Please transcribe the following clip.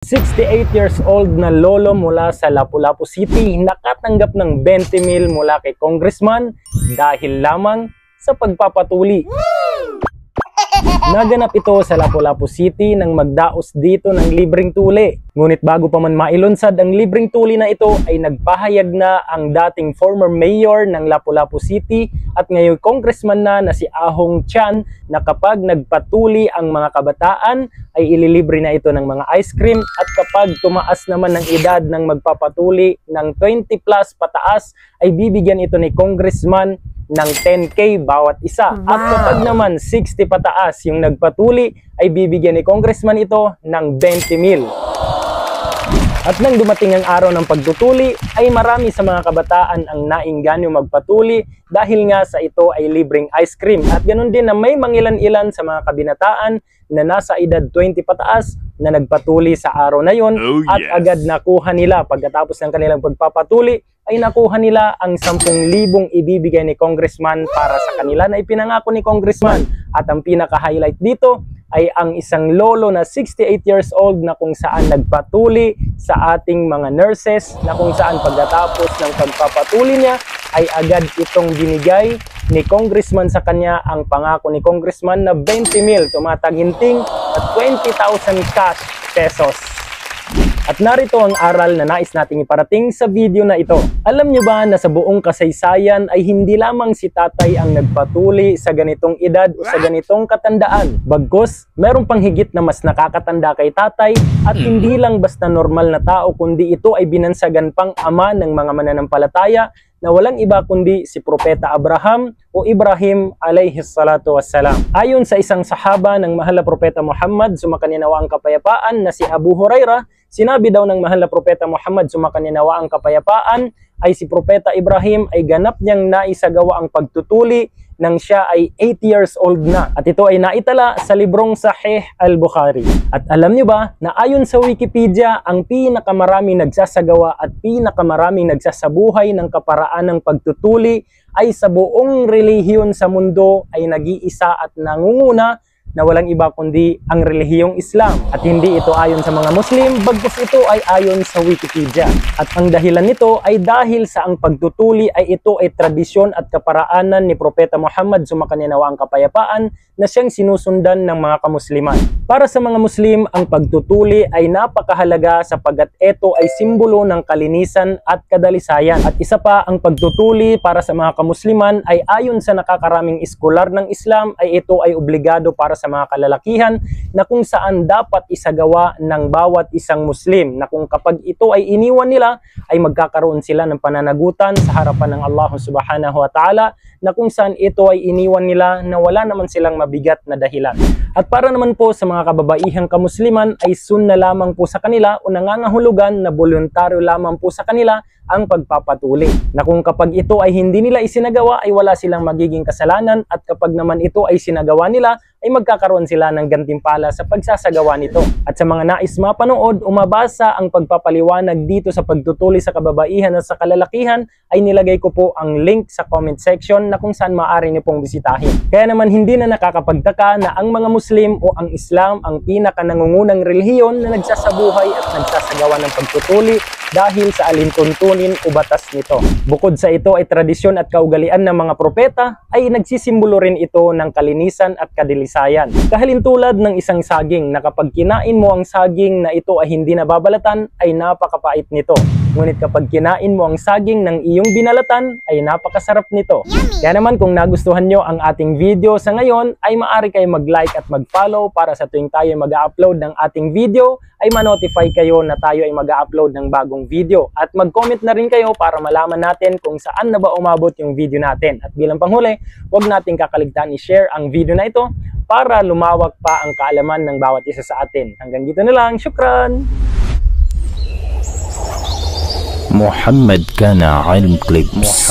68 years old na lolo mula sa Lapu-Lapu City nakatanggap ng 20 mil mula kay congressman dahil lamang sa pagpapatuli. Naganap ito sa Lapu-Lapu City nang magdaos dito ng libreng tuli. Ngunit bago pa man mailunsad ang libreng tuli na ito ay nagpahayag na ang dating former mayor ng Lapu-Lapu City at ngayon congressman na si Ahong Chan na kapag nagpatuli ang mga kabataan ay ililibre na ito ng mga ice cream at kapag tumaas naman ng edad ng magpapatuli ng 20 plus pataas ay bibigyan ito ni congressman ng 10K bawat isa. Wow. At kapag naman 60 pataas yung nagpatuli ay bibigyan ni congressman ito ng 20 mil. At nang dumating ang araw ng pagtutuli ay marami sa mga kabataan ang nainganyo magpatuli dahil nga sa ito ay libreng ice cream. At ganoon din na may mangilan-ilan sa mga kabinataan na nasa edad 20 pataas na nagpatuli sa araw na yon at agad nakuha nila pagkatapos ng kanilang pagpapatuli ay nakuha nila ang 10,000 ibibigay ni congressman para sa kanila na ipinangako ni congressman. At ang pinaka-highlight dito ay ang isang lolo na 68 years old na kung saan nagpatuli sa ating mga nurses na kung saan pagkatapos ng pagpapatuli niya ay agad itong binigay ni congressman sa kanya ang pangako ni congressman na 20 mil tumataginting at 20,000 cash pesos. At narito ang aral na nais nating iparating sa video na ito. Alam nyo ba na sa buong kasaysayan ay hindi lamang si tatay ang nagpatuli sa ganitong edad o sa ganitong katandaan. Bagkus, meron pang higit na mas nakakatanda kay tatay at hindi lang basta normal na tao kundi ito ay binansagan pang ama ng mga mananampalataya na walang iba kundi si Propeta Abraham o Ibrahim alayhi salatu wassalam. Ayon sa isang sahaba ng mahal na Propeta Muhammad, sumakanyanawa ang kapayapaan na si Abu Hurairah, sinabi daw ng mahal na Propeta Muhammad, sumakanyanawa ang kapayapaan, ay si Propeta Ibrahim ay ganap niyang naisagawa ang pagtutuli nang siya ay 8 years old na. At ito ay naitala sa librong Sahih al-Bukhari. At alam niyo ba na ayon sa Wikipedia, ang pinakamaraming nagsasagawa at pinakamaraming nagsasabuhay ng kaparaan ng pagtutuli ay sa buong relihiyon sa mundo ay nag-iisa at nangunguna na walang iba kundi ang relihiyong Islam. At hindi ito ayon sa mga Muslim, bagkus ito ay ayon sa Wikipedia. At ang dahilan nito ay dahil sa ang pagtutuli ay ito ay tradisyon at kaparaanan ni Propeta Muhammad, sumakanyanawa ang kapayapaan, na siyang sinusundan ng mga kamusliman. Para sa mga Muslim, ang pagtutuli ay napakahalaga sapagkat ito ay simbolo ng kalinisan at kadalisayan. At isa pa, ang pagtutuli para sa mga kamusliman ay ayon sa nakakaraming iskolar ng Islam ay ito ay obligado para sa mga kalalakihan na kung saan dapat isagawa ng bawat isang Muslim na kung kapag ito ay iniwan nila ay magkakaroon sila ng pananagutan sa harapan ng Allah subhanahu wa ta'ala na kung saan ito ay iniwan nila na wala naman silang mabigat na dahilan. At para naman po sa mga kababaihang kamusliman ay sunna lamang po sa kanila o nangangahulugan na voluntaryo lamang po sa kanila ang pagpapatuli. Na kung kapag ito ay hindi nila isinagawa ay wala silang magiging kasalanan at kapag naman ito ay sinagawa nila ay magkakaroon sila ng gantimpala sa pagsasagawa nito. At sa mga nais mapanood o mabasa ang pagpapaliwanag dito sa pagtutuli sa kababaihan at sa kalalakihan ay nilagay ko po ang link sa comment section na kung saan maaari niyo pong bisitahin. Kaya naman hindi na nakakapagtaka na ang mga Muslim o ang Islam ang pinaka-nangungunang relihiyon na nagsasabuhay at nagsasagawa ng pagtutuli dahil sa alintuntunin o batas nito. Bukod sa ito ay tradisyon at kaugalian ng mga propeta ay nagsisimbolo rin ito ng kalinisan at kadilisayan. Kahalintulad ng isang saging na kapag kinain mo ang saging na ito ay hindi nababalatan ay napakapait nito. Ngunit kapag kinain mo ang saging ng iyong binalatan ay napakasarap nito. Kaya naman kung nagustuhan nyo ang ating video sa ngayon ay maaari kayo mag-like at mag-follow para sa tuwing tayo ay mag-upload ng ating video ay ma-notify kayo na tayo ay mag-upload ng bagong video. At mag-comment na rin kayo para malaman natin kung saan na ba umabot yung video natin. At bilang panghuli, huwag nating kakaligtaan i-share ang video na ito para lumawak pa ang kaalaman ng bawat isa sa atin. Hanggang dito na lang. Syukran! محمد كان علم كليبس.